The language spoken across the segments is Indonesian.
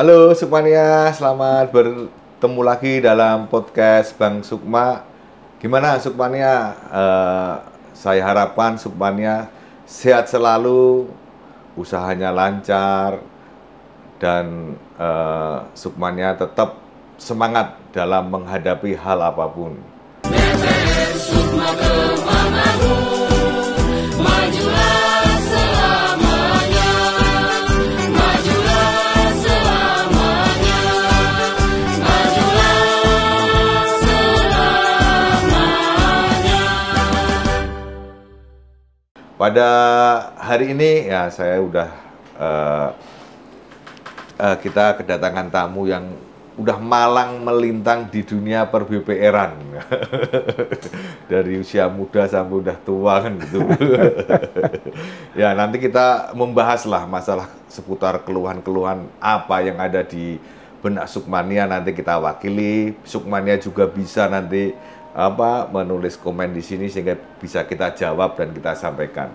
Halo Sukmania, selamat bertemu lagi dalam podcast Bang Sukma. Gimana Sukmania? Saya harapkan Sukmania sehat selalu, usahanya lancar, dan Sukmania tetap semangat dalam menghadapi hal apapun. Pada hari ini ya saya udah kita kedatangan tamu yang udah malang melintang di dunia per-BPR-an. Dari usia muda sampai udah tua kan gitu. Ya nanti kita membahas lah masalah seputar keluhan-keluhan apa yang ada di benak Sukmania, nanti kita wakili. Sukmania juga bisa nanti menulis komen di sini sehingga bisa kita jawab dan kita sampaikan.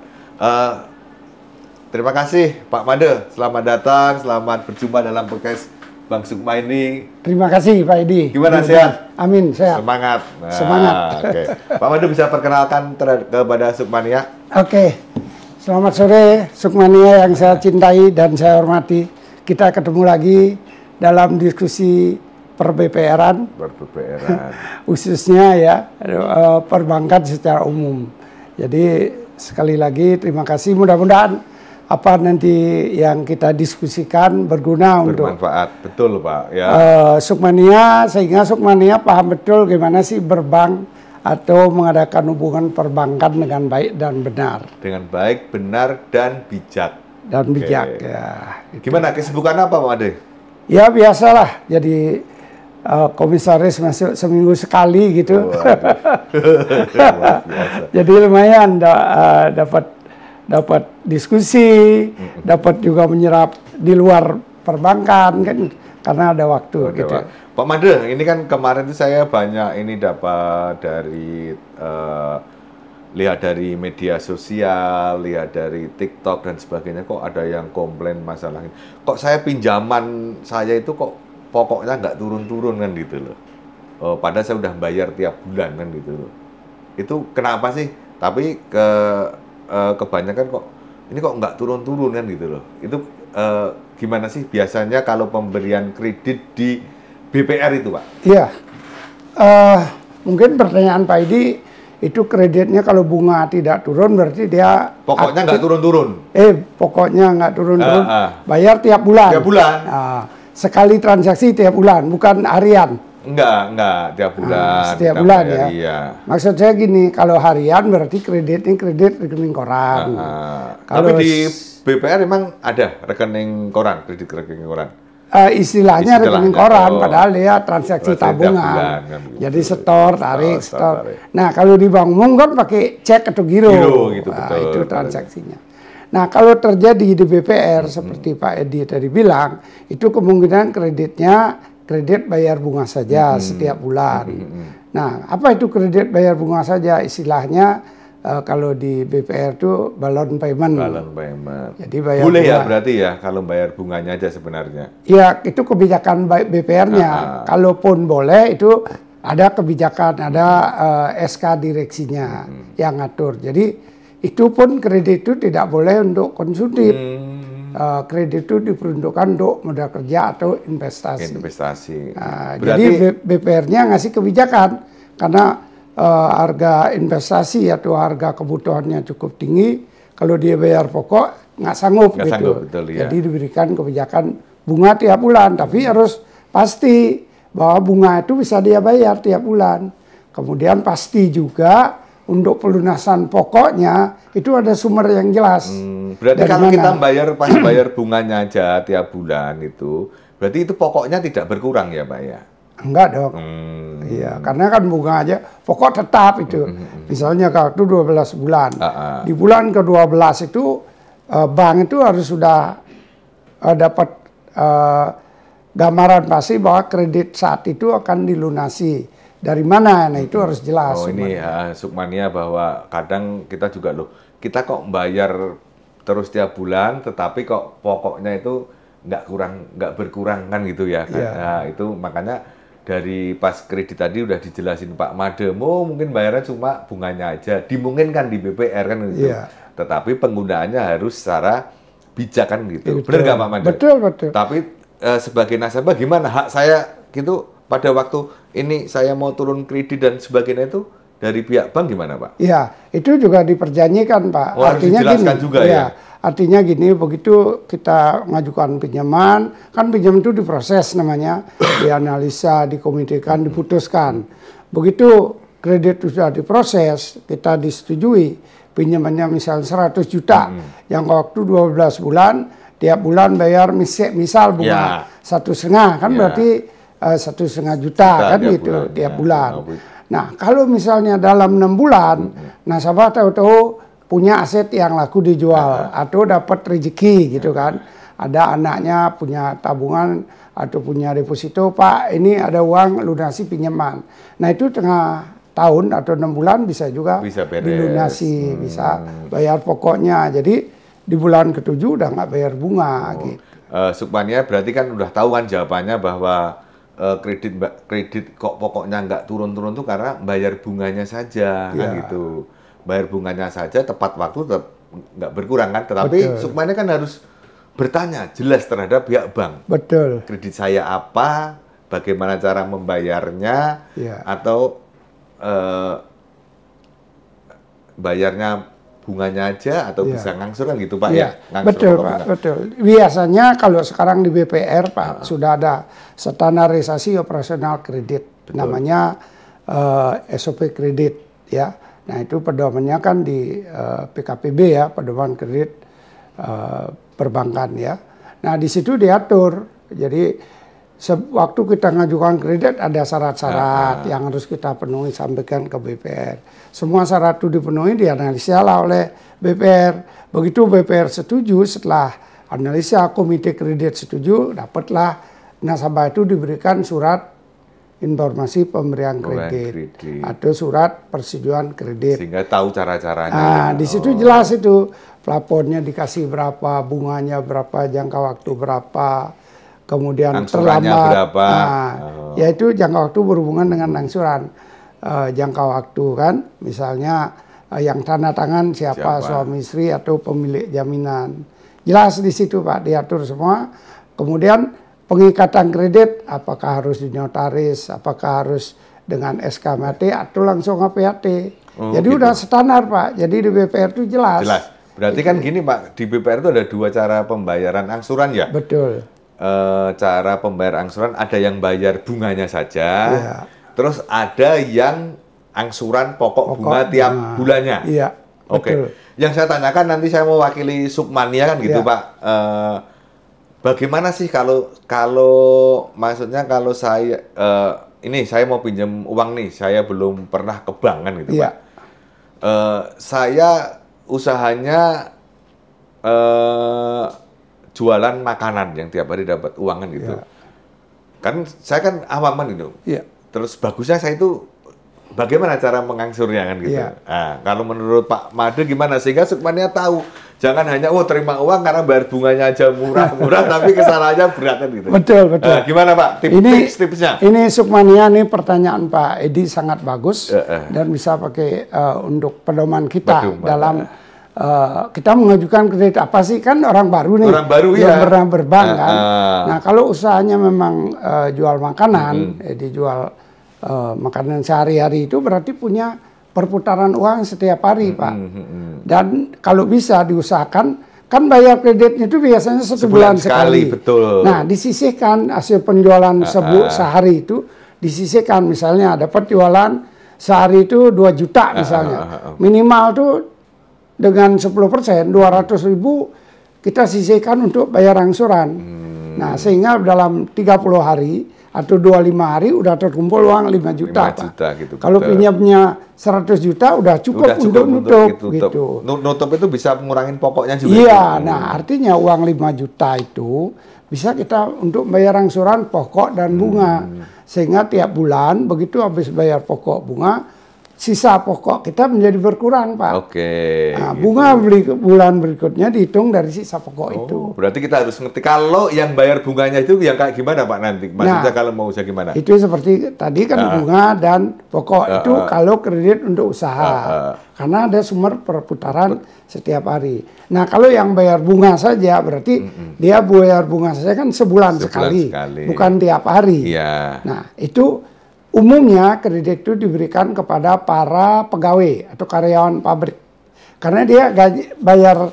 Terima kasih Pak Made, selamat datang, selamat berjumpa dalam podcast Bang Sukma ini. Terima kasih Pak Edi. Gimana, sehat? Amin, sehat. Semangat. Nah, semangat. Okay. Pak Made bisa perkenalkan kepada Sukmania? Oke. Selamat sore Sukmania yang saya cintai dan saya hormati. Kita ketemu lagi dalam diskusi per-BPR-an. Khususnya ya perbankan secara umum. Jadi sekali lagi terima kasih, mudah-mudahan apa nanti yang kita diskusikan bermanfaat, betul Pak ya. Sukmania, sehingga Sukmania paham betul gimana sih berbank atau mengadakan hubungan perbankan dengan baik dan benar. Dengan baik, benar dan bijak. Dan bijak ya. Gitu. Gimana kesibukan apa Pak Ade? Ya biasalah, jadi komisaris masuk seminggu sekali gitu. Jadi lumayan dapat diskusi, dapat juga menyerap di luar perbankan kan, karena ada waktu. Gitu. Pak Made, ini kan kemarin itu saya banyak ini dapat dari lihat dari media sosial, lihat dari TikTok dan sebagainya, kok ada yang komplain masalah ini. Kok saya pinjaman saya itu kok pokoknya nggak turun-turun kan gitu loh. Padahal saya udah bayar tiap bulan kan gitu loh. Itu kenapa sih? Tapi kebanyakan kok ini kok nggak turun-turun kan gitu loh. Itu gimana sih biasanya kalau pemberian kredit di BPR itu Pak? Iya. Mungkin pertanyaan Pak Edi, itu kreditnya kalau bunga tidak turun berarti dia pokoknya nggak turun-turun. Pokoknya nggak turun-turun. Bayar tiap bulan. Tiap bulan. Sekali transaksi tiap bulan, bukan harian. Enggak, tiap bulan. Setiap bulan ya. Iya. Maksud saya gini, kalau harian berarti kreditnya kredit rekening koran. Tapi di BPR memang ada rekening koran, kredit rekening koran. Istilahnya rekening koran, padahal dia transaksi tabungan. Kan, jadi setor, tarik, setor. Nah, kalau di bank umum kan pakai cek atau giro. Gitu, betul, itu transaksinya. Nah, kalau terjadi di BPR seperti Pak Edi tadi bilang, itu kemungkinan kreditnya kredit bayar bunga saja setiap bulan. Nah, apa itu kredit bayar bunga saja? Istilahnya kalau di BPR itu balloon payment. Balloon payment. Jadi bayar boleh bunga. Ya berarti ya kalau bayar bunganya aja sebenarnya. Ya, itu kebijakan BPR-nya. Kalaupun boleh itu ada kebijakan, ada SK direksinya yang ngatur. Jadi itu pun kredit itu tidak boleh untuk konsumtif. Kredit itu diperuntukkan untuk modal kerja atau investasi. Berarti... Jadi BPR-nya ngasih kebijakan karena harga investasi atau harga kebutuhannya cukup tinggi. Kalau dia bayar pokok nggak sanggup gitu. Sanggup, betul, ya. Jadi diberikan kebijakan bunga tiap bulan, tapi harus pasti bahwa bunga itu bisa dia bayar tiap bulan. Kemudian pasti juga untuk pelunasan pokoknya itu ada sumber yang jelas. Berarti kalau kita bayar bunganya aja tiap bulan itu, berarti itu pokoknya tidak berkurang ya Pak ya? Enggak dong. Iya, karena kan bunga aja pokok tetap itu. Misalnya kalau itu 12 bulan. Di bulan ke-12 itu bank itu harus sudah dapat gambaran pasti bahwa kredit saat itu akan dilunasi. Dari mana? Nah itu harus jelas. Ini Sukmania bahwa kadang kita juga kita kok bayar terus tiap bulan, tetapi kok pokoknya itu nggak berkurang kan gitu ya. Kan? Nah, itu makanya dari pas kredit tadi udah dijelasin Pak Made, mungkin bayarnya cuma bunganya aja, dimungkinkan di BPR kan gitu. Tetapi penggunaannya harus secara bijak kan gitu. Benar nggak Pak Made? Betul, betul. Tapi sebagai nasabah gimana hak saya gitu pada waktu ini saya mau turun kredit dan sebagainya itu dari pihak bank gimana Pak? Iya, itu juga diperjanjikan Pak. Oh, artinya harus dijelaskan gini, juga ya? Artinya gini, begitu kita mengajukan pinjaman, kan pinjam itu diproses namanya, dianalisa, dikomitekan, diputuskan. Begitu kredit sudah diproses, kita disetujui, pinjamannya misalnya 100 juta, yang waktu 12 bulan, tiap bulan bayar misal bunga 1,5, kan berarti 1,5 juta kan gitu, tiap bulan. Nah, kalau misalnya dalam 6 bulan, nasabah tahu-tahu punya aset yang laku dijual atau dapat rezeki gitu kan. Ada anaknya punya tabungan atau punya deposito, Pak, ini ada uang lunasi pinjaman. Nah, itu tengah tahun atau 6 bulan bisa juga dilunasi, bisa bayar pokoknya. Jadi di bulan ke-7 udah nggak bayar bunga gitu. Sukmania berarti kan udah tahu kan jawabannya bahwa kredit kok pokoknya nggak turun-turun tuh karena bayar bunganya saja kan gitu. Bayar bunganya saja tepat waktu tetap nggak berkurang kan, tetapi Sukmania kan harus bertanya jelas terhadap pihak bank. Betul. Kredit saya apa, bagaimana cara membayarnya, atau bayarnya bunganya aja atau bisa ngangsur kan gitu Pak ya? Betul Pak, betul. Biasanya kalau sekarang di BPR Pak sudah ada standarisasi operasional kredit, namanya SOP kredit ya. Nah itu pedomannya kan di PKPB ya, pedoman kredit perbankan ya. Nah di situ diatur, jadi waktu kita ngajukan kredit ada syarat-syarat yang harus kita penuhi, sampaikan ke BPR. Semua syarat itu dipenuhi, dianalisa lah oleh BPR. Begitu BPR setuju, setelah analisa komite kredit setuju, dapatlah nasabah itu diberikan surat informasi pemberian kredit atau surat persetujuan kredit. Sehingga tahu cara-caranya. Nah, di situ jelas itu plafonnya dikasih berapa, bunganya berapa, jangka waktu berapa, kemudian terlambat berapa. Yaitu jangka waktu berhubungan dengan angsuran. Jangka waktu kan, misalnya yang tanda tangan siapa, suami istri atau pemilik jaminan. Jelas di situ Pak, diatur semua. Kemudian pengikatan kredit, apakah harus dinotaris, apakah harus dengan SK MAT atau langsung HPAT. Jadi udah standar Pak, jadi di BPR itu jelas. Jelas. Berarti kan gini Pak, di BPR itu ada 2 cara pembayaran angsuran ya? Betul. Cara pembayar angsuran ada yang bayar bunganya saja, terus ada yang angsuran pokok bunga tiap bulannya. Iya. Oke. Yang saya tanyakan nanti saya mewakili Sukmania kan gitu Pak. Bagaimana sih kalau maksudnya kalau saya ini saya mau pinjam uang nih, saya belum pernah ke bank kan gitu Pak. Saya usahanya jualan makanan yang tiap hari dapat uang kan gitu. Kan saya kan awam kan gitu. Terus bagusnya saya itu bagaimana cara mengangsurnya kan gitu. Nah, kalau menurut Pak Made gimana sehingga Sukmania tahu jangan hanya terima uang karena bayar bunganya aja murah-murah tapi kesalahannya berat kan gitu. Betul. Gimana Pak tips-tipsnya? Ini Sukmania, ini pertanyaan Pak Edi sangat bagus dan bisa pakai untuk pedoman kita dalam kita mengajukan kredit apa sih, kan orang baru nih, yang pernah berbank kan. Nah kalau usahanya memang jual makanan, dijual makanan sehari-hari, itu berarti punya perputaran uang setiap hari Pak. Dan kalau bisa diusahakan, kan bayar kreditnya itu biasanya sebulan sekali. Betul. Nah disisihkan hasil penjualan sehari itu, disisihkan misalnya dapat jualan sehari itu 2 juta misalnya. Minimal tuh dengan 10%, 200.000 kita sisihkan untuk bayar angsuran. Nah, sehingga dalam 30 hari atau 25 hari udah terkumpul uang 5 juta. 5 juta gitu. Kalau pinjamnya 100 juta udah cukup untuk nutup gitu. Nutup itu bisa ngurangin pokoknya juga. Iya, nah artinya uang 5 juta itu bisa kita untuk bayar angsuran pokok dan bunga. Sehingga tiap bulan begitu habis bayar pokok bunga, sisa pokok kita menjadi berkurang, Pak. Oke. Nah, gitu. bunga bulan berikutnya dihitung dari sisa pokok itu. Berarti kita harus ngerti kalau yang bayar bunganya itu yang kayak gimana Pak nanti? Maksudnya kalau mau usaha gimana? Itu seperti tadi kan bunga dan pokok itu kalau kredit untuk usaha. Karena ada sumber perputaran setiap hari. Nah, kalau yang bayar bunga saja berarti dia bayar bunga saja kan sebulan sekali, bukan tiap hari. Iya. Nah, itu umumnya kredit itu diberikan kepada para pegawai atau karyawan pabrik. Karena dia bayar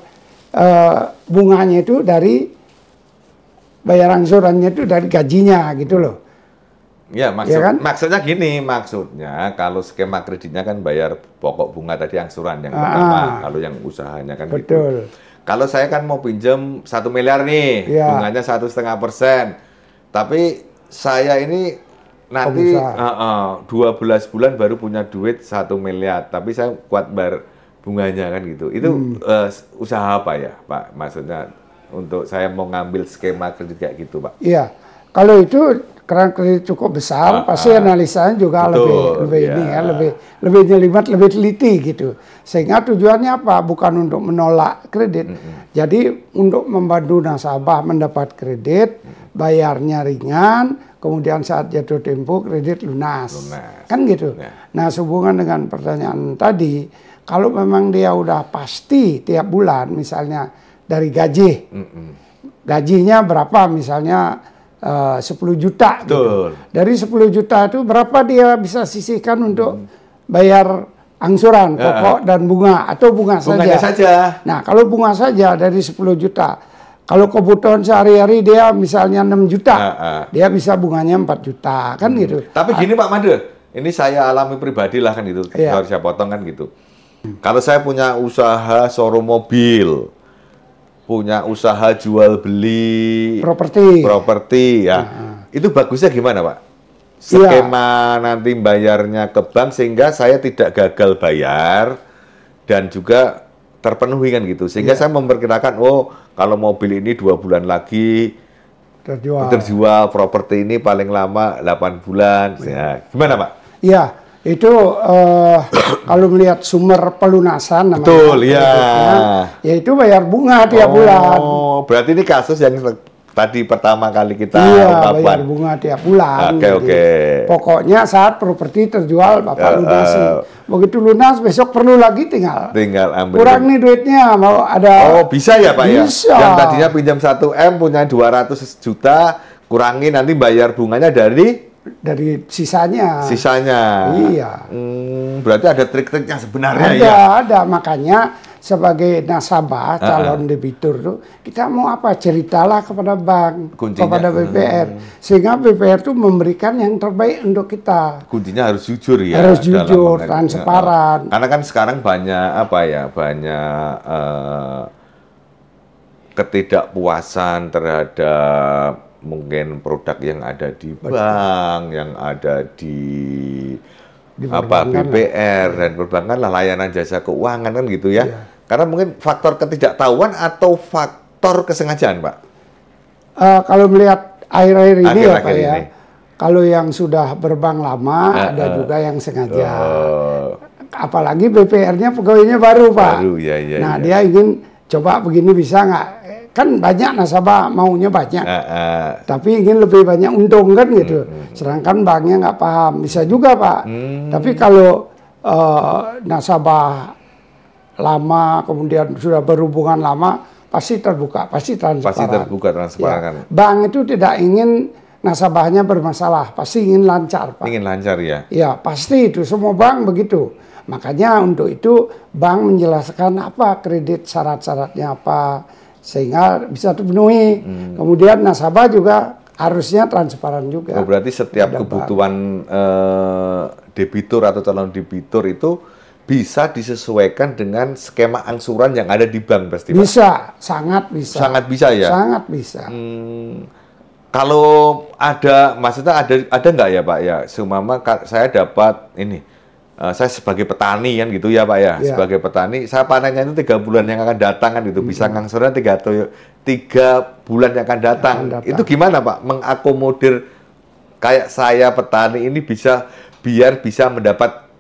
bunganya itu dari bayar angsurannya itu dari gajinya gitu loh. Ya, Ya kan? maksudnya gini, maksudnya kalau skema kreditnya kan bayar pokok bunga tadi angsuran yang pertama, kalau yang usahanya kan gitu. Betul. Kalau saya kan mau pinjam 1 miliar nih, Ya. bunganya 1,5%. Tapi saya ini nanti 12 bulan baru punya duit 1 miliar, tapi saya kuat bayar bunganya kan gitu. Itu usaha apa ya, Pak? Maksudnya untuk saya mau ngambil skema kredit kayak gitu, Pak. Iya. Kalau itu karena kredit cukup besar, pasti analisanya juga betul, lebih ini ya, lebih jelimet, lebih teliti gitu. Sehingga tujuannya apa? Bukan untuk menolak kredit. Jadi untuk membantu nasabah mendapat kredit, bayarnya ringan, kemudian saat jatuh tempo kredit lunas. Kan gitu. Nah, sehubungan dengan pertanyaan tadi, kalau memang dia udah pasti tiap bulan, misalnya dari gaji, gajinya berapa misalnya 10 juta gitu. Dari 10 juta itu berapa dia bisa sisihkan untuk bayar angsuran pokok dan bunga atau bunga saja. Nah, kalau bunga saja dari 10 juta. Kalau kebutuhan sehari-hari dia misalnya 6 juta, dia bisa bunganya 4 juta, kan gitu. Tapi gini Pak Made, ini saya alami pribadi lah kan gitu, harus saya potong kan gitu. Kalau saya punya usaha showroom mobil, punya usaha jual beli properti ya, itu bagusnya gimana Pak? Skema nanti bayarnya ke bank sehingga saya tidak gagal bayar dan juga terpenuhi kan gitu, sehingga saya memperkirakan kalau mobil ini 2 bulan lagi terjual, properti ini paling lama 8 bulan. Ya, gimana Pak? Iya, itu kalau melihat sumber pelunasan namanya. Betul, ya. Yaitu bayar bunga tiap bulan. Oh, berarti ini kasus yang tadi pertama kali kita bayar bunga tiap bulan. Oke. Pokoknya saat properti terjual Bapak lunasi. Begitu lunas besok perlu lagi tinggal ambil. Kurang nih duitnya, mau ada. Oh, bisa ya Pak ya? Bisa. Yang tadinya pinjam 1 M punya 200 juta, kurangi nanti bayar bunganya dari sisanya. Iya. Berarti ada trik-triknya sebenarnya Ada. Makanya sebagai nasabah, calon debitur tuh, kita mau apa? Ceritalah kepada bank, kepada BPR. Sehingga BPR tuh memberikan yang terbaik untuk kita. Kuncinya harus jujur ya. Harus jujur, transparan. Karena kan sekarang banyak ketidakpuasan terhadap mungkin produk yang ada di bank, yang ada di BPR dan perbankan lah, layanan jasa keuangan kan gitu ya. Karena mungkin faktor ketidaktahuan atau faktor kesengajaan, Pak. Kalau melihat akhir-akhir ini ya Pak ya, kalau yang sudah berbank lama ada juga yang sengaja. Apalagi BPR-nya pegawainya baru Pak. Dia ingin coba begini bisa nggak? Kan banyak nasabah maunya banyak, tapi ingin lebih banyak untung kan gitu. Sedangkan banknya nggak paham, bisa juga Pak. Tapi kalau nasabah lama kemudian sudah berhubungan lama, pasti terbuka, pasti transparan. Bank itu tidak ingin nasabahnya bermasalah, pasti ingin lancar Pak. Ingin lancar ya? Ya pasti itu, semua bank begitu. Makanya untuk itu bank menjelaskan apa kredit, syarat-syaratnya apa, sehingga bisa terpenuhi. Kemudian nasabah juga harusnya transparan juga. Berarti setiap kebutuhan debitur atau calon debitur itu bisa disesuaikan dengan skema angsuran yang ada di bank pasti Pak? Bisa, sangat bisa. Sangat bisa ya? Sangat bisa. Kalau maksudnya ada nggak ya Pak ya? Seumpama saya dapat ini, saya sebagai petani kan gitu ya Pak ya, sebagai petani saya panennya itu 3 bulan yang akan datang kan itu, bisa ngangsurnya 3 bulan yang akan datang. Itu gimana Pak mengakomodir kayak saya petani ini biar bisa mendapat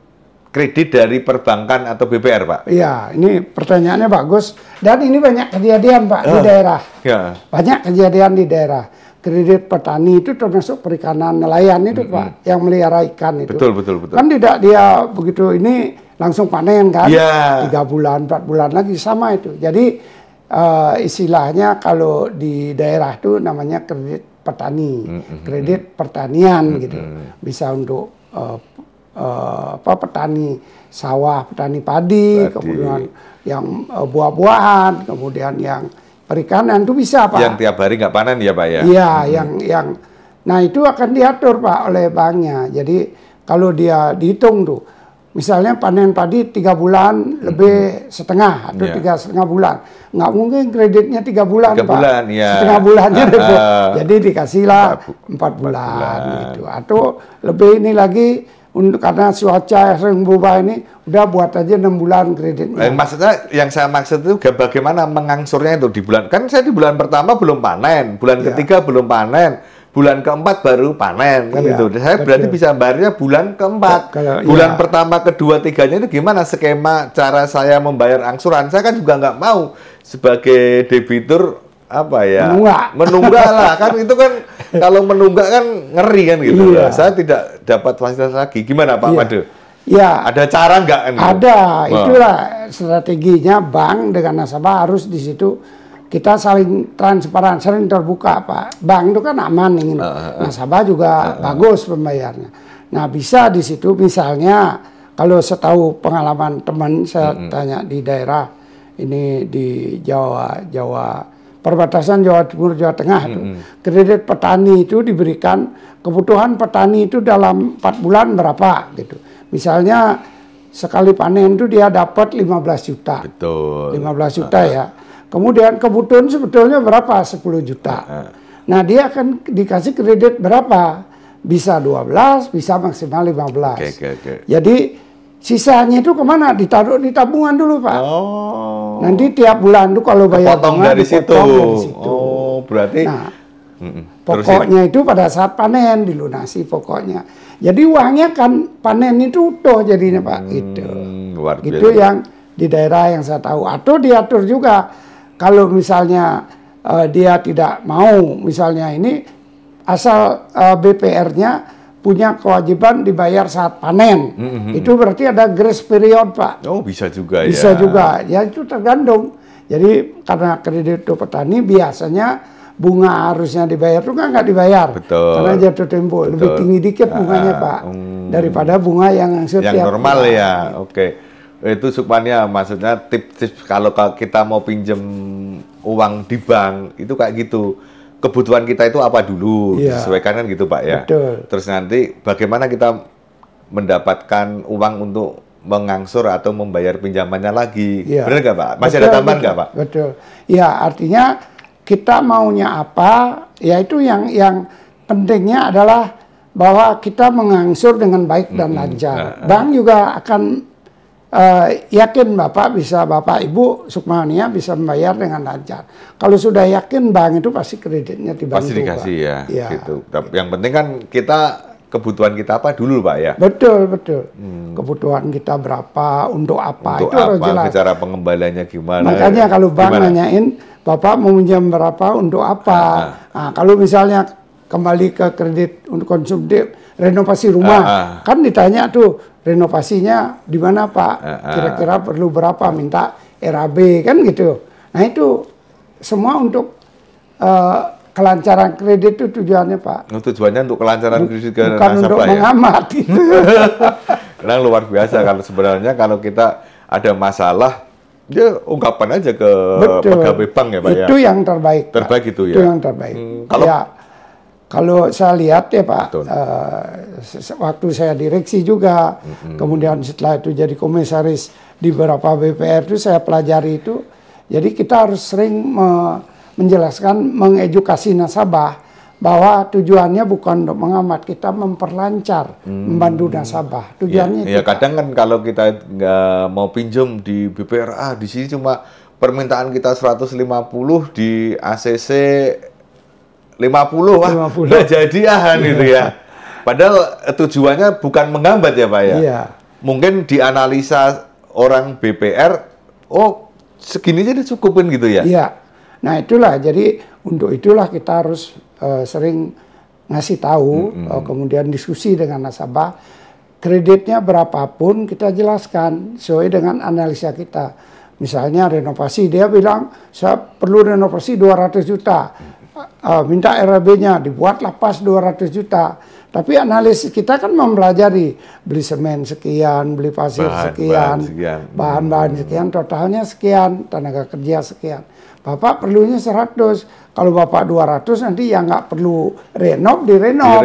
kredit dari perbankan atau BPR, Pak? Iya, ini pertanyaannya bagus. Dan ini banyak kejadian, Pak, di daerah. Ya. Banyak kejadian di daerah. Kredit petani itu termasuk perikanan nelayan itu, Pak, yang melihara ikan itu. Betul, betul, betul. Kan tidak dia begitu ini langsung panen kan? Iya. 3 bulan, 4 bulan lagi sama itu. Jadi istilahnya kalau di daerah itu namanya kredit petani, kredit pertanian gitu. Bisa untuk petani sawah, petani padi, kemudian yang buah-buahan, kemudian yang perikanan itu bisa, Pak. Yang tiap hari nggak panen ya, Pak ya? Iya, nah itu akan diatur, Pak, oleh banknya. Jadi kalau dia dihitung tuh, misalnya panen padi 3 bulan lebih setengah atau 3,5 bulan, nggak mungkin kreditnya 3 bulan, 3 Pak. bulan, ya. Setengah bulannya jadi dikasihlah 4 bulan gitu. Atau lebih ini lagi, karena cuaca sering berubah ini, udah buat aja 6 bulan kreditnya. Maksudnya yang saya maksud itu bagaimana mengangsurnya itu di bulan, kan saya di bulan pertama belum panen, bulan ketiga belum panen, bulan keempat baru panen kan gitu. Saya berarti bisa bayarnya bulan keempat. Bulan pertama, kedua, tiganya itu gimana skema cara saya membayar angsuran? Saya kan juga nggak mau sebagai debitur apa ya, menunggak lah kan, itu kan kalau menunggak kan ngeri kan gitu. Saya tidak dapat fasilitas lagi. Gimana Pak Made? Ya, ada cara nggak? Kan, ada, itulah strateginya bank dengan nasabah harus di situ kita saling transparan, saling terbuka, Pak. Bank itu kan aman, ingin nasabah juga bagus pembayarnya. Nah, bisa di situ misalnya kalau setahu pengalaman teman saya tanya di daerah ini di Jawa perbatasan Jawa Timur, Jawa Tengah itu, kredit petani itu diberikan, kebutuhan petani itu dalam 4 bulan berapa gitu. Misalnya sekali panen itu dia dapat 15 juta. Betul. 15 juta ya. Kemudian kebutuhan sebetulnya berapa? 10 juta. Nah, dia akan dikasih kredit berapa? Bisa 12, bisa maksimal 15. Jadi sisanya itu kemana? Ditaruh di tabungan dulu, Pak. Oh. Nanti tiap bulan tuh kalau bayar potong dari situ. Oh, berarti. Nah, pokoknya itu pada saat panen dilunasi pokoknya. Jadi uangnya kan panen itu utuh jadinya, Pak. Gitu. Luar biasa. Itu yang di daerah yang saya tahu. Atau diatur juga kalau misalnya dia tidak mau, misalnya ini asal BPR-nya punya kewajiban dibayar saat panen. Itu berarti ada grace period, Pak. Oh, bisa juga ya. Bisa juga. Ya itu tergantung. Jadi karena kredit petani biasanya bunga harusnya dibayar itu kan nggak dibayar. Betul. Karena jatuh tempo. Lebih tinggi dikit bunganya, Pak. Daripada bunga yang normal ya. Oke. Itu Sukmania, maksudnya tips-tips kalau kita mau pinjem uang di bank, itu kayak gitu. Kebutuhan kita itu apa dulu, disesuaikan kan gitu Pak ya. Betul. Terus nanti bagaimana kita mendapatkan uang untuk mengangsur atau membayar pinjamannya lagi. Benar nggak Pak? Masih ada tambahan nggak Pak? Betul. Ya, artinya kita maunya apa, ya itu yang pentingnya adalah bahwa kita mengangsur dengan baik dan lancar. Bank juga akan yakin Bapak Ibu Sukmania bisa membayar dengan lancar. Kalau sudah yakin bank itu pasti kreditnya dibantu. Pasti dikasih Pak. ya. Gitu. Yang penting kan kita kebutuhan kita apa dulu Pak ya. Betul. Kebutuhan kita berapa, untuk apa, untuk itu harus jelas. Cara pengembaliannya gimana. Makanya kalau bank nanyain Bapak mau minjam berapa, untuk apa. Nah, kalau misalnya kembali ke kredit untuk konsumtif, renovasi rumah, kan ditanya tuh renovasinya di mana Pak? Kira-kira perlu berapa? Minta RAB kan gitu. Nah itu semua untuk kelancaran kredit itu tujuannya Pak. Tujuannya untuk kelancaran kredit ke bukan untuk mengamat. Karena luar biasa kalau sebenarnya kalau kita ada masalah, dia ungkapkan aja ke pegawai bank ya Pak ya. Itu yang terbaik. Terbaik Pak. itu ya. Itu yang terbaik. Kalau saya lihat ya Pak, waktu saya direksi juga, kemudian setelah itu jadi komisaris di beberapa BPR itu saya pelajari itu. Jadi kita harus sering menjelaskan, mengedukasi nasabah bahwa tujuannya bukan untuk mengamat, kita memperlancar, membantu nasabah. Tujuannya ya kadang kan kalau kita nggak mau pinjam di BPRA, di sini cuma permintaan kita 150, di ACC 50, wah, nggak jadian gitu ya. Padahal tujuannya bukan menghambat ya Pak ya. Iya. mungkin dianalisa orang BPR, oh segini aja dicukupin gitu ya? Iya. Nah itulah, jadi untuk itulah kita harus sering ngasih tahu, kemudian diskusi dengan nasabah, kreditnya berapapun kita jelaskan sesuai dengan analisa kita. Misalnya renovasi, dia bilang saya perlu renovasi 200 juta, minta RAB-nya dibuatlah pas 200 juta. Tapi analisis kita kan mempelajari beli semen sekian, beli pasir sekian, bahan-bahan sekian, totalnya sekian, tenaga kerja sekian. Bapak perlunya 100, kalau Bapak 200 nanti yang nggak perlu renov direnov.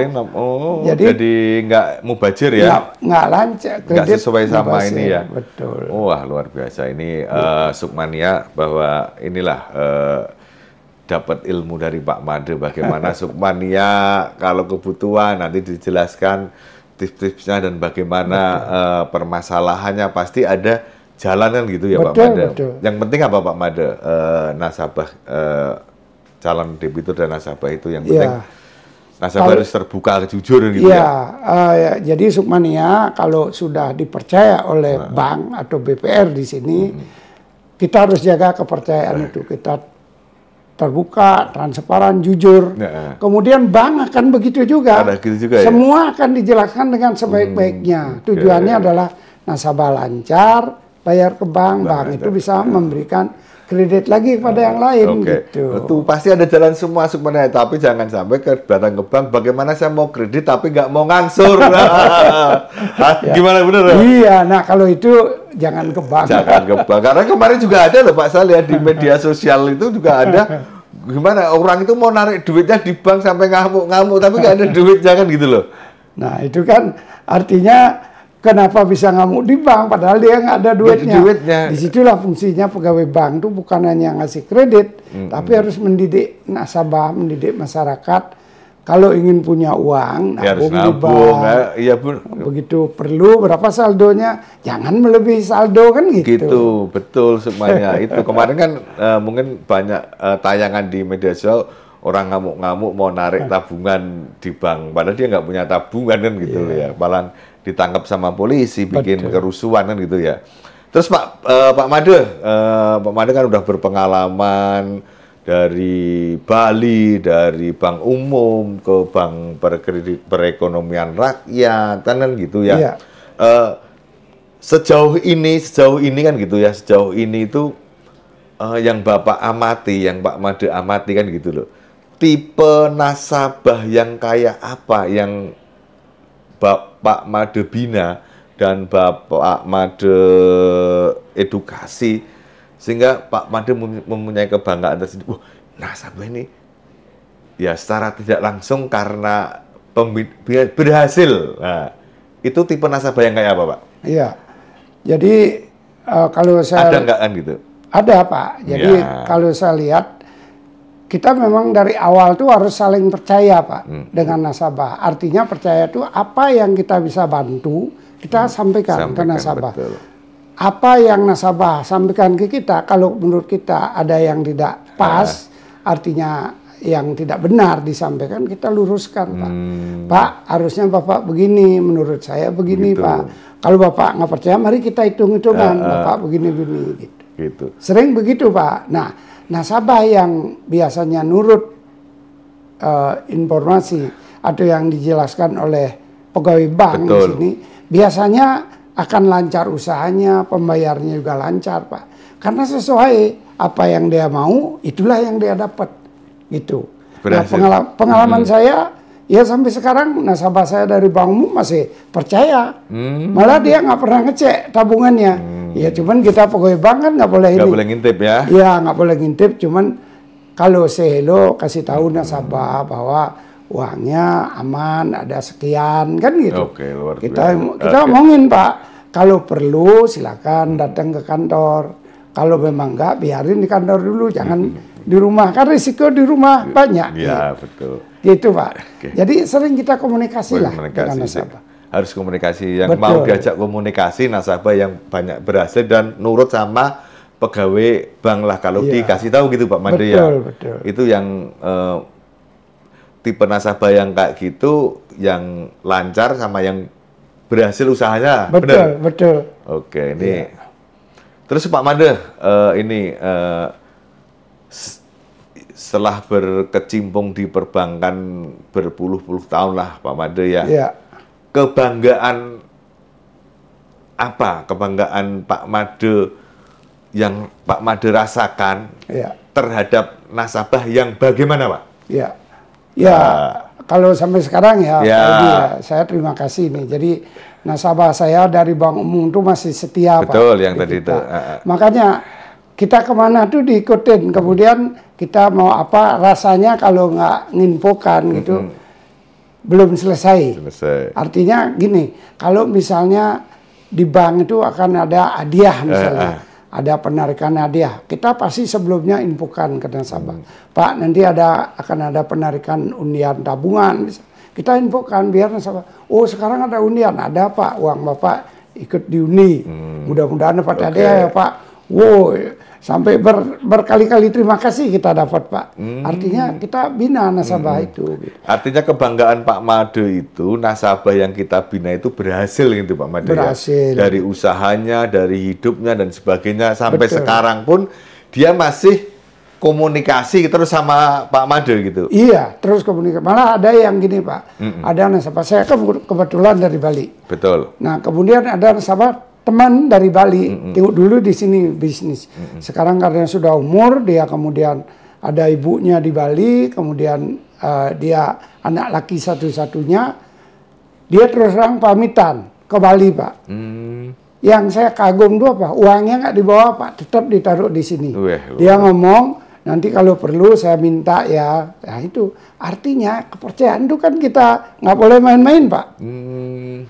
Jadi nggak mubazir ya? Nggak lancar. Nggak sesuai sama mubazir, ini ya? Betul. Wah luar biasa ini Sukmania, bahwa inilah dapat ilmu dari Pak Made bagaimana Sukmania kalau kebutuhan nanti dijelaskan tips-tipsnya dan bagaimana permasalahannya, pasti ada jalan kan gitu ya, betul, Pak Made. Betul. Yang penting apa Pak Made? Nasabah calon debitur dan nasabah itu yang penting nasabah harus terbuka, jujur gitu ya. Jadi Sukmania kalau sudah dipercaya oleh bank atau BPR di sini, kita harus jaga kepercayaan itu. Kita terbuka, transparan, jujur. Kemudian bank akan begitu juga. Gitu juga semua akan dijelaskan dengan sebaik-baiknya. Tujuannya adalah nasabah lancar, bayar ke bank, bank itu bisa memberikan kredit lagi kepada yang lain gitu. Itu pasti ada jalan semua Sukmania, tapi jangan sampai datang ke bank, bagaimana saya mau kredit tapi nggak mau ngangsur. Gimana bener? Iya, nah kalau itu jangan ke bank. Jangan ke bank, karena kemarin juga ada loh Pak, saya lihat di media sosial itu juga ada, gimana orang itu mau narik duitnya di bank sampai ngamuk-ngamuk, tapi nggak ada duit, jangan gitu loh. Nah itu kan artinya kenapa bisa ngamuk di bank, padahal dia nggak ada duitnya. Disitulah fungsinya pegawai bank tuh bukan hanya ngasih kredit, tapi harus mendidik nasabah, mendidik masyarakat. Kalau ingin punya uang, nabung di bank. Begitu perlu, berapa saldonya, jangan melebihi saldo kan gitu. Gitu, betul Sukmania. Itu kemarin kan mungkin banyak tayangan di media sosial, orang ngamuk-ngamuk mau narik tabungan di bank, padahal dia nggak punya tabungan kan gitu ya. Malah ditangkap sama polisi, bikin kerusuhan kan gitu ya. Terus Pak Made kan udah berpengalaman dari Bali, dari bank umum ke bank perekonomian rakyat, kan gitu ya. Sejauh ini kan gitu ya, sejauh ini itu yang Bapak amati, yang Pak Made amati kan gitu loh. Tipe nasabah yang kayak apa yang Bapak Made bina dan Bapak Made edukasi, sehingga Pak Made mempunyai kebanggaan tersendiri. Wah, nasabah ini ya secara tidak langsung karena berhasil. Nah, itu tipe nasabah yang kayak apa, Pak? Iya. Jadi kalau saya ada nggak kan gitu? Ada, Pak. Jadi kalau saya lihat, kita memang dari awal tuh harus saling percaya, Pak, dengan nasabah. Artinya percaya itu apa yang kita bisa bantu, kita sampaikan ke nasabah. Betul. Apa yang nasabah sampaikan ke kita, kalau menurut kita ada yang tidak pas, artinya yang tidak benar disampaikan, kita luruskan, Pak. Pak, harusnya Bapak begini, menurut saya begini, Pak. Kalau Bapak nggak percaya, mari kita hitung-hitungan, Bapak begini-begini. Gitu. Sering begitu, Pak. Nah, nasabah yang biasanya nurut informasi atau yang dijelaskan oleh pegawai bank di sini, biasanya akan lancar usahanya, pembayarnya juga lancar, Pak. Karena sesuai apa yang dia mau, itulah yang dia dapat, gitu. Nah, pengalaman saya, ya sampai sekarang nasabah saya dari Bank Umum masih percaya. Malah dia nggak pernah ngecek tabungannya. Ya cuman kita pegawai bank kan nggak boleh nggak boleh ngintip ya? Iya nggak boleh ngintip. Cuman kalau hello kasih tahu nasabah bahwa uangnya aman, ada sekian kan gitu. Oke, luar biasa. Kita ngomongin, Pak, kalau perlu silakan datang ke kantor. Kalau memang enggak, biarin di kantor dulu, jangan di rumah. Kan risiko di rumah banyak. Iya, betul. Gitu, Pak. Jadi sering kita komunikasi lah dengan nasabah. Harus komunikasi, yang mau diajak komunikasi nasabah yang banyak berhasil dan nurut sama pegawai bank lah kalau dikasih tahu gitu, Pak Made ya. Betul. Itu yang tipe nasabah yang kayak gitu, yang lancar sama yang berhasil usahanya. Betul, bener? betul. Oke, ini. Terus Pak Made, ini setelah berkecimpung di perbankan berpuluh-puluh tahun lah Pak Made ya. Iya. Kebanggaan apa? Kebanggaan Pak Made yang Pak Made rasakan terhadap nasabah yang bagaimana, Pak? Iya. Ya, kalau sampai sekarang ya, Pak Edi, ya, saya terima kasih nih. Jadi nasabah saya dari Bank Umum itu masih setia, Pak. Betul, yang tadi itu. Makanya kita kemana tuh diikutin. Kemudian kita mau apa rasanya kalau nggak nginfokan gitu, belum selesai. Artinya gini, kalau misalnya di bank itu akan ada hadiah misalnya. Ada penarikan hadiah, kita pasti sebelumnya infokan ke nasabah. Pak, nanti akan ada penarikan undian tabungan. Kita infokan biar nasabah, oh sekarang ada undian, ada Pak, uang Bapak ikut diundi. Mudah-mudahan dapat hadiah ya Pak. Wow, sampai berkali-kali terima kasih kita dapat Pak. Artinya kita bina nasabah itu. Gitu. Artinya kebanggaan Pak Made itu, nasabah yang kita bina itu berhasil gitu Pak Made. Berhasil. Ya? Dari usahanya, dari hidupnya dan sebagainya sampai sekarang pun dia masih komunikasi terus sama Pak Made gitu. Iya, terus komunikasi. Malah ada yang gini Pak, ada nasabah saya kan kebetulan dari Bali. Betul. Nah kemudian ada nasabah teman dari Bali, dulu di sini bisnis. Sekarang karena sudah umur, dia kemudian ada ibunya di Bali, kemudian dia anak laki satu-satunya, dia terus terang pamitan ke Bali Pak. Yang saya kagum tuh apa? Uangnya nggak dibawa Pak, tetap ditaruh di sini. Dia ngomong, nanti kalau perlu saya minta ya. Nah itu artinya kepercayaan itu kan kita nggak boleh main-main Pak.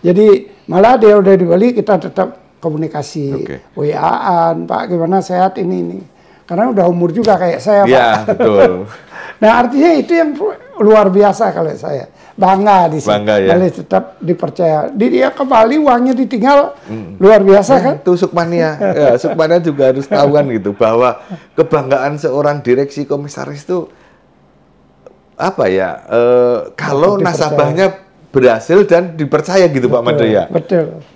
Jadi malah dia udah di Bali, kita tetap komunikasi, WA-an, Pak gimana sehat ini. Karena udah umur juga kayak saya Pak. Iya betul. Nah artinya itu yang luar biasa kalau saya. Bangga di sini. Bangga ya. Bali tetap dipercaya. Dia ke Bali uangnya ditinggal, luar biasa kan? Itu Sukmania. Ya, Sukmania juga harus tahu kan gitu bahwa kebanggaan seorang direksi komisaris itu apa ya? Kalau nasabahnya berhasil dan dipercaya gitu Pak Made ya. Betul.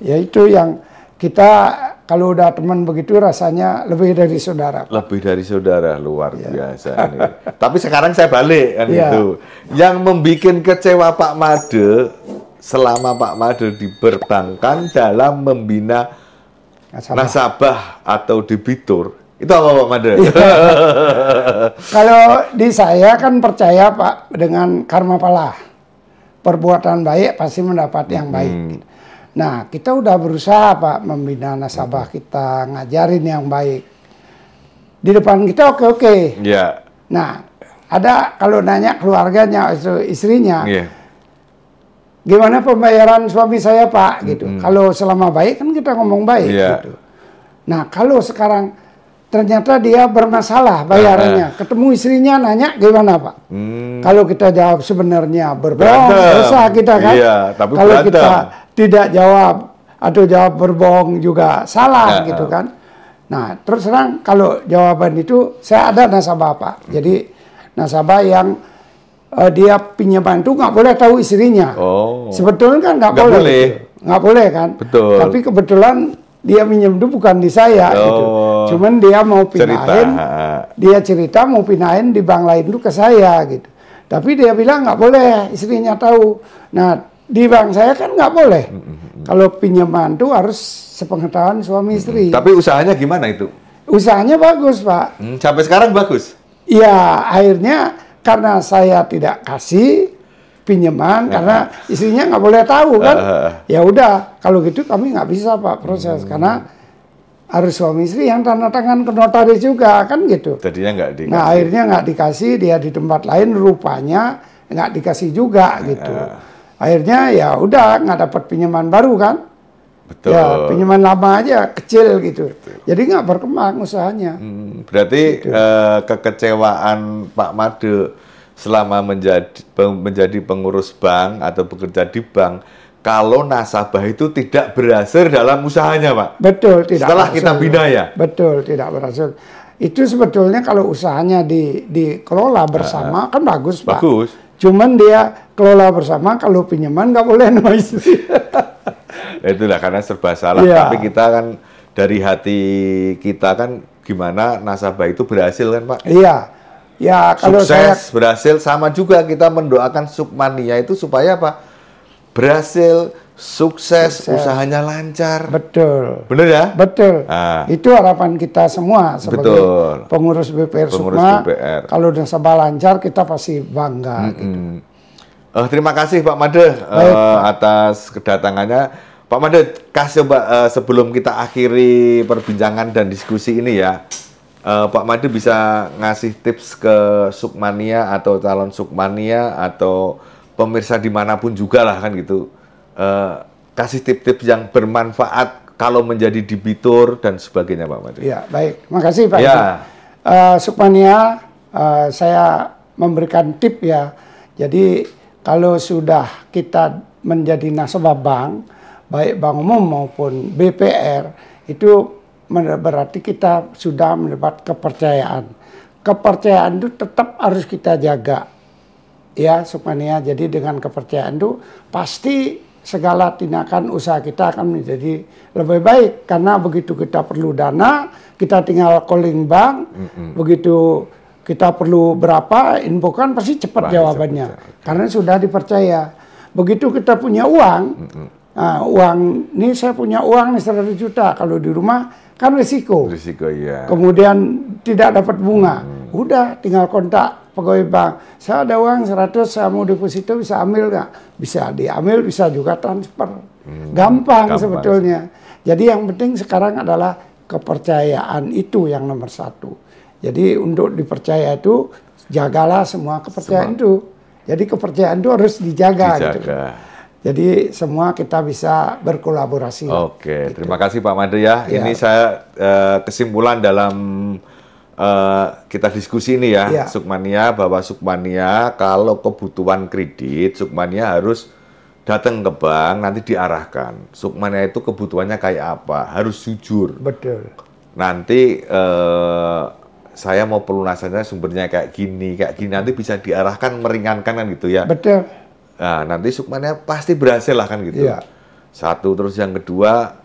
Ya itu yang kita kalau udah teman begitu rasanya lebih dari saudara. Lebih dari saudara, luar biasa ini. Tapi sekarang saya balik kan itu. Yang membuat kecewa Pak Made selama Pak Made di perbankan dalam membina nasabah atau debitur. Itu apa Pak Made? Kalau di saya kan percaya Pak dengan karma pala. Perbuatan baik pasti mendapat yang baik. Nah, kita udah berusaha Pak membina nasabah kita, ngajarin yang baik. Di depan kita oke-oke. Iya. Nah, ada kalau nanya keluarganya, istrinya, gimana pembayaran suami saya Pak? Gitu. Kalau selama baik kan kita ngomong baik. Gitu. Nah, kalau sekarang ternyata dia bermasalah bayarannya, ketemu istrinya nanya gimana Pak? Kalau kita jawab sebenarnya berbohong, dosa kita kan? Iya, tapi kalau berantem. kita tidak jawab atau jawab berbohong juga salah gitu kan? Nah terus terang kalau jawaban itu saya ada nasabah Pak. Jadi nasabah yang dia pinjaman itu nggak boleh tahu istrinya. Sebetulnya kan nggak boleh. Gitu. Nggak boleh kan? Betul. Tapi kebetulan dia minjem itu bukan di saya gitu. Cuman dia mau pindahin, dia cerita mau pindahin di bank lain itu ke saya gitu. Tapi dia bilang nggak boleh istrinya tahu. Nah di bank saya kan nggak boleh. Kalau pinjaman itu harus sepengetahuan suami istri. Tapi usahanya gimana itu? Usahanya bagus Pak. Sampai sekarang bagus? Iya, akhirnya karena saya tidak kasih pinjaman karena istrinya nggak boleh tahu kan. Ya udah, kalau gitu kami nggak bisa Pak proses karena harus suami istri yang tanda tangan ke notaris juga kan gitu. Tadinya nggak dikasih. Nah akhirnya nggak dikasih, dia di tempat lain rupanya nggak dikasih juga gitu. Akhirnya ya udah nggak dapat pinjaman baru kan. Betul. Ya pinjaman lama aja kecil gitu. Jadi nggak berkembang usahanya. Berarti gitu. Kekecewaan Pak Made selama menjadi pengurus bank atau bekerja di bank, kalau nasabah itu tidak berhasil dalam usahanya Pak. Betul, tidak. Setelah kita bina ya. Betul, tidak berhasil. Itu sebetulnya kalau usahanya dikelola bersama kan bagus Pak. Bagus. Cuman dia kelola bersama, kalau pinjaman nggak boleh noise. Itulah karena serba salah. Iya. Tapi kita kan dari hati kita kan gimana nasabah itu berhasil kan Pak? Iya. Ya kalau Sukses, berhasil, sama juga kita mendoakan Sukmania itu supaya apa? Berhasil, sukses, usahanya lancar. Betul. Bener ya? Betul. Ah. Itu harapan kita semua sebagai pengurus BPR Sukma. BPR. Kalau nasabah lancar, kita pasti bangga. Gitu. Terima kasih Pak Made atas kedatangannya. Pak Made, coba sebelum kita akhiri perbincangan dan diskusi ini ya, Pak Made bisa ngasih tips ke Sukmania atau calon Sukmania atau pemirsa dimanapun juga lah kan gitu. Kasih tips-tips yang bermanfaat kalau menjadi debitur dan sebagainya Pak Made. Ya, baik. Makasih Pak. Ya. Sukmania, saya memberikan tip ya. Jadi kalau sudah kita menjadi nasabah bank, baik bank umum maupun BPR, itu berarti kita sudah mendapat kepercayaan. Kepercayaan itu tetap harus kita jaga. Ya, Sukmania. Jadi dengan kepercayaan itu pasti segala tindakan usaha kita akan menjadi lebih baik. Karena begitu kita perlu dana, kita tinggal calling bank. Begitu kita perlu berapa, infokan pasti cepat jawabannya. Karena sudah dipercaya. Begitu kita punya uang, nah, uang ini saya punya uang nih 100 juta. Kalau di rumah kan risiko. Risiko ya. Kemudian tidak dapat bunga. Udah tinggal kontak pegawai bank. Saya ada uang 100, saya mau deposito, bisa ambil nggak? Bisa diambil, bisa juga transfer. Gampang sebetulnya. Jadi yang penting sekarang adalah kepercayaan, itu yang nomor satu. Jadi untuk dipercaya itu, jagalah semua kepercayaan itu. Jadi kepercayaan itu harus dijaga. Gitu. Jadi semua kita bisa berkolaborasi. Oke, gitu. Terima kasih Pak Made ya. Ini saya kesimpulan dalam kita diskusi ini ya, Sukmania, bahwa Sukmania kalau kebutuhan kredit, Sukmania harus datang ke bank, nanti diarahkan. Sukmania itu kebutuhannya kayak apa, harus jujur. Betul. Nanti saya mau pelunasannya sumbernya kayak gini, nanti bisa diarahkan, meringankan kan gitu ya. Betul. Nah, nanti Sukmania pasti berhasil lah kan gitu. Iya. Satu, terus yang kedua,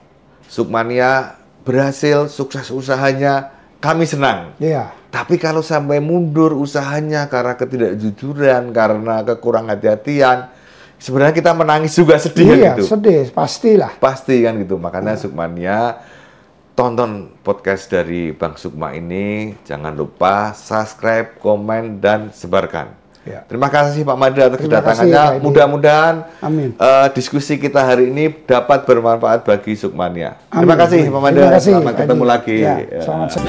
Sukmania berhasil, sukses usahanya, kami senang. Iya. Tapi kalau sampai mundur usahanya karena ketidakjujuran, karena kekurang hati-hatian, sebenarnya kita menangis juga, sedih iya, gitu. Sedih, pastilah. Pasti kan gitu. Makanya Sukmania, tonton podcast dari Bank Sukma ini, jangan lupa subscribe, komen, dan sebarkan. Ya. Terima kasih Pak Made atas kedatangannya. Mudah-mudahan diskusi kita hari ini dapat bermanfaat bagi Sukmania. Terima kasih Pak Made. Selamat ketemu lagi. Ya, selamat